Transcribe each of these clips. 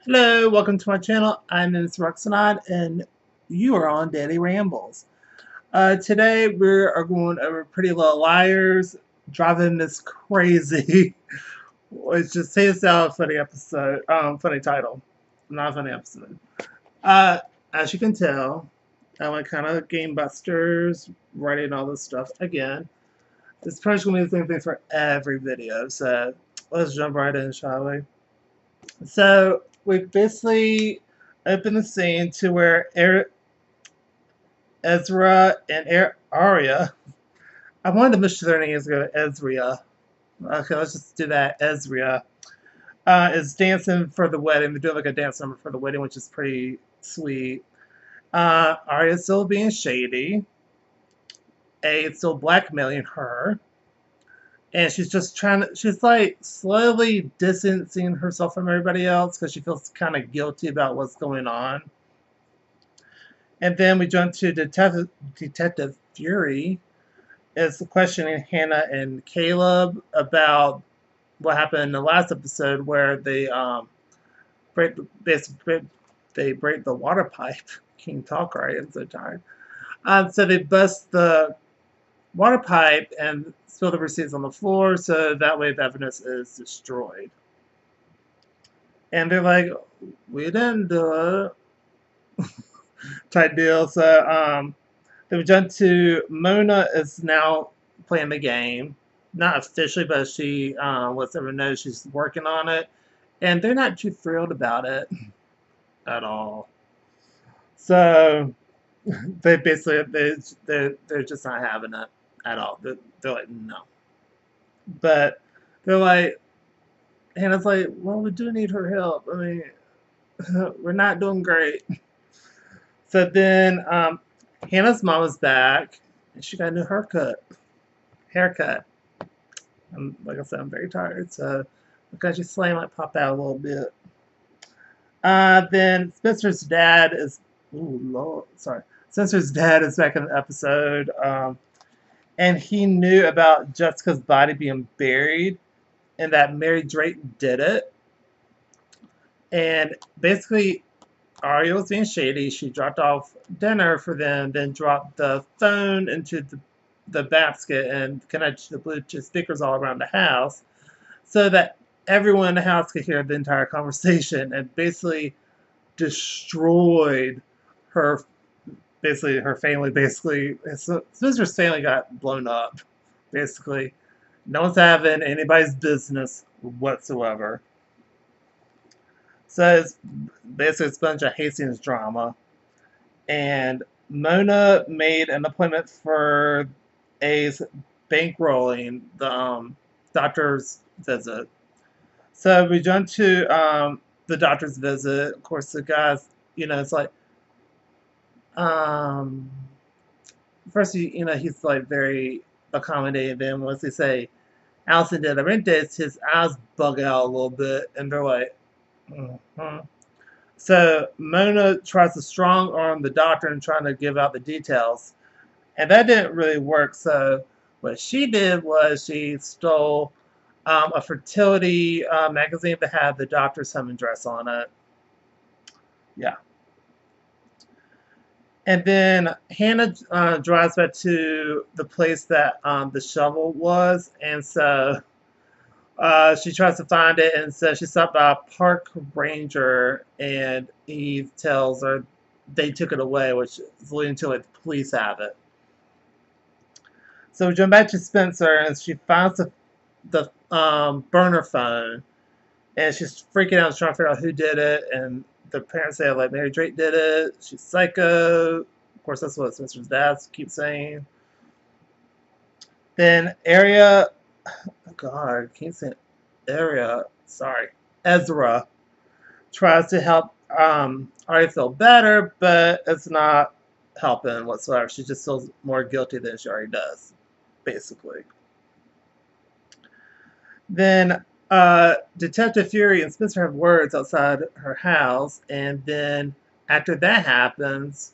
Hello, welcome to my channel. I'm Ms. Roxanne, and you are on Daily Rambles. Today we are going over Pretty Little Liars, driving Miss Crazy. Which just takes out a funny episode, funny title, not a funny episode. Uh, as you can tell, I went kind of game busters, writing all this stuff again. It's probably going to be the same thing for every video, so let's jump right in, shall we? So we basically open the scene to where Ezra and Arya. I wanted to miss their names go Ezria. Okay, let's just do that. Ezria is dancing for the wedding. They're doing like a dance number for the wedding, which is pretty sweet. Arya's still being shady. It's still blackmailing her. And she's just she's like slowly distancing herself from everybody else because she feels kind of guilty about what's going on. And then we jump to Detective Fury is questioning Hannah and Caleb about what happened in the last episode where they break they break the water pipe. Can't talk right. I'm so tired. So they bust the water pipe and spill the receipts on the floor, so that way the evidence is destroyed. And they're like, "We didn't do it," type deal. So then we jump to Mona is now playing the game. Not officially, but she lets everyone know she's working on it. And they're not too thrilled about it at all. So they basically, they're just not having it at all. They're like, no. But they're like, Hannah's like, well, we do need her help. I mean, we're not doing great. So then Hannah's mom is back, and she got a new haircut. Like I said, I'm very tired, so because you slay might pop out a little bit. Then Spencer's dad is, ooh, Lord, sorry. Spencer's dad is back in the episode, and he knew about Jessica's body being buried, and that Mary Drake did it. And basically, Arya was being shady. She dropped off dinner for them, then dropped the phone into the basket and connected the Bluetooth speakers all around the house so that everyone in the house could hear the entire conversation and basically destroyed her her family Spencer's family got blown up basically. No one's having anybody's business whatsoever. So it's basically a bunch of Hastings drama. And Mona made an appointment for a bankrolling the doctor's visit. So we jump to the doctor's visit. Of course, the guy's, it's like, um, first, he's like very accommodating. Then once they say Allison did the rent dates, his eyes bug out a little bit, and they're like, mm-hmm. So Mona tries to strong arm the doctor and trying to give out the details, and that didn't really work. So what she did was she stole a fertility magazine that had the doctor's home address on it. Yeah. And then Hannah drives back to the place that the shovel was, and so she tries to find it, and so she stopped by a park ranger, and he tells her they took it away, which is leading to like the police have it. So we jump back to Spencer, and she finds the burner phone, and she's freaking out, trying to figure out who did it, and the parents say like Mary Drake did it. She's psycho. Of course, that's what Spencer's dad keeps saying. Then Arya, oh God, I can't say Arya. Sorry, Ezra tries to help Arya feel better, but it's not helping whatsoever. She just feels more guilty than she already does, basically. Then Detective Fury and Spencer have words outside her house, and then after that happens,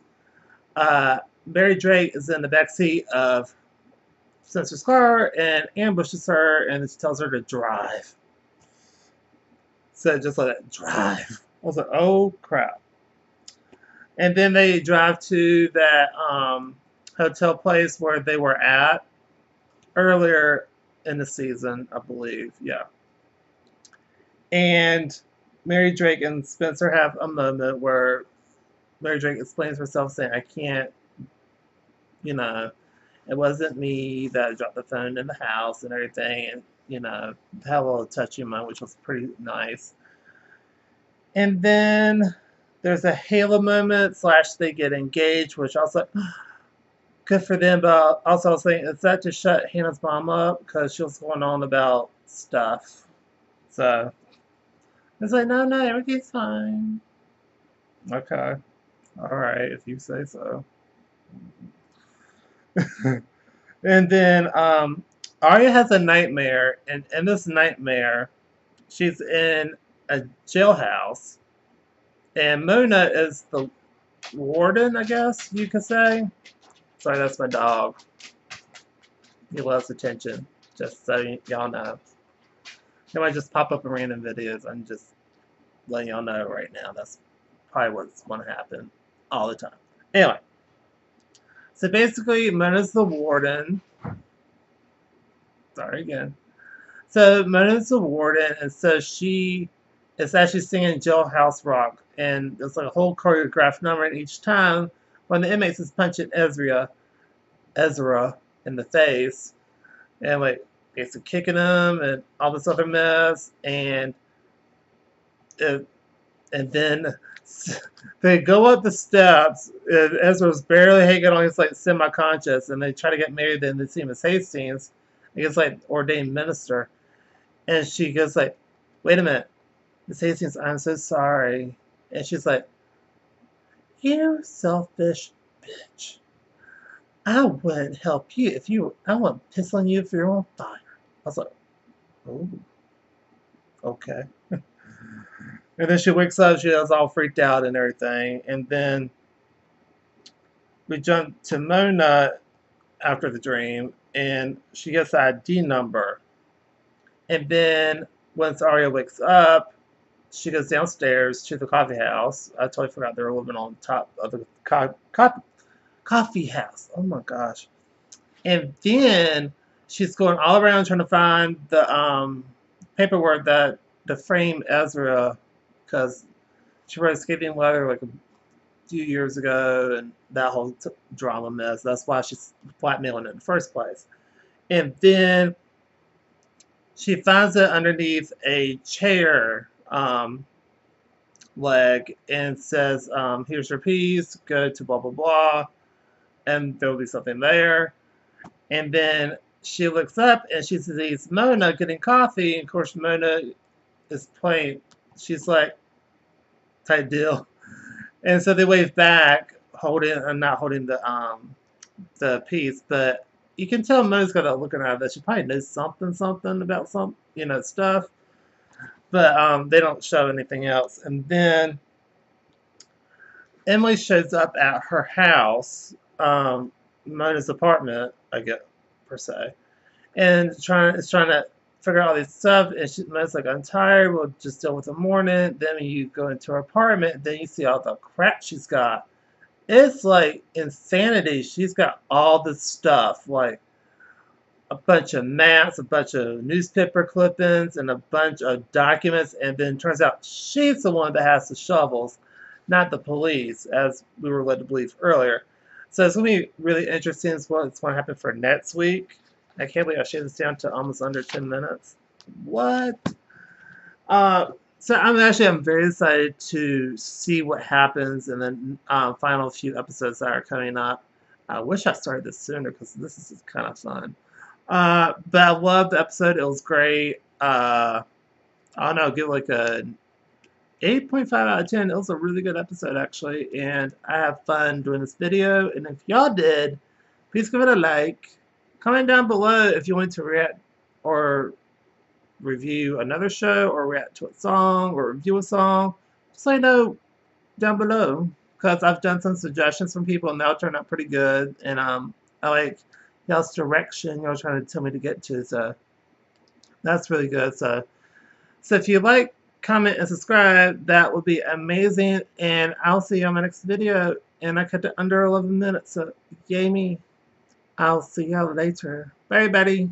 Mary Drake is in the backseat of Spencer's car and ambushes her and tells her to drive. So just let it drive. I was like, oh crap. And then they drive to that hotel place where they were at earlier in the season, I believe. Yeah. And Mary Drake and Spencer have a moment where Mary Drake explains herself, saying, I can't, you know, it wasn't me that dropped the phone in the house and everything. And, have a little touchy moment, which was pretty nice. And then there's a Halo moment, / they get engaged, which also good for them. But also I was thinking, is that to shut Hannah's mom up? Because she was going on about stuff. So it's like, no, everything's fine. Okay. All right, if you say so. And then Arya has a nightmare, and in this nightmare, she's in a jailhouse, and Mona is the warden, I guess you could say. Sorry, that's my dog. He loves attention, just so y'all know. He might just pop up in random videos. I'm just letting y'all know right now. That's probably what's going to happen all the time. Anyway, so basically, Mona's the warden. Sorry again. So Mona's the warden, and so she is actually singing Jailhouse Rock, and it's like a whole choreographed number. And each time, when the inmates is punching Ezra in the face, and like basically kicking him and all this other mess, and then they go up the steps. And Ezra's barely hanging on. He's like semi-conscious, and they try to get married. Then they see him as Hastings. He gets like ordained minister, and she goes like, "Wait a minute, Miss Hastings, I'm so sorry." And she's like, "You selfish bitch. I wouldn't help you if you. I wouldn't piss on you if you're on fire." I was like, "Oh, okay." And then she wakes up, she was all freaked out and everything. And then we jump to Mona after the dream, and she gets the ID number. And then once Arya wakes up, she goes downstairs to the coffee house. I totally forgot they were living on top of the coffee house. Oh my gosh. And then she's going all around trying to find the paperwork that to frame Ezra, because she wrote a scathing letter like a few years ago, and that whole drama mess. That's why she's blackmailing it in the first place. And then she finds it underneath a chair leg and says, here's your piece, go to blah blah blah, and there will be something there. And then she looks up and she sees Mona getting coffee, and of course Mona is playing, she's like, type deal. And so they wave back, not holding the piece, but you can tell Mo's got a looking at that she probably knows something about some stuff, but they don't show anything else. And then Emily shows up at her house, Mona's apartment, I guess per se, and is trying to figure out all this stuff. And Mona's like, I'm tired. We'll just deal with the morning. Then when you go into her apartment, then you see all the crap she's got. It's like insanity. She's got all this stuff, like a bunch of maps, a bunch of newspaper clippings, and a bunch of documents. And then it turns out she's the one that has the shovels, not the police, as we were led to believe earlier. So it's going to be really interesting as well. It's going to happen for next week. I can't believe I shaved this down to almost under 10 minutes. What? So I'm very excited to see what happens in the final few episodes that are coming up. I wish I started this sooner because this is kind of fun. But I loved the episode. It was great. I don't know, give it like a 8.5 out of 10. It was a really good episode, actually. And I have fun doing this video. And if y'all did, please give it a like. Comment down below if you want to react or review another show, or react to a song, or review a song. Just let me know down below, because I've done some suggestions from people and they'll turn out pretty good. And I like y'all's direction y'all trying to tell me to get to, so that's really good. So if you like comment, and subscribe. That would be amazing. And I'll see you on my next video. And I cut it under 11 minutes, so yay me. I'll see y'all later. Bye, everybody.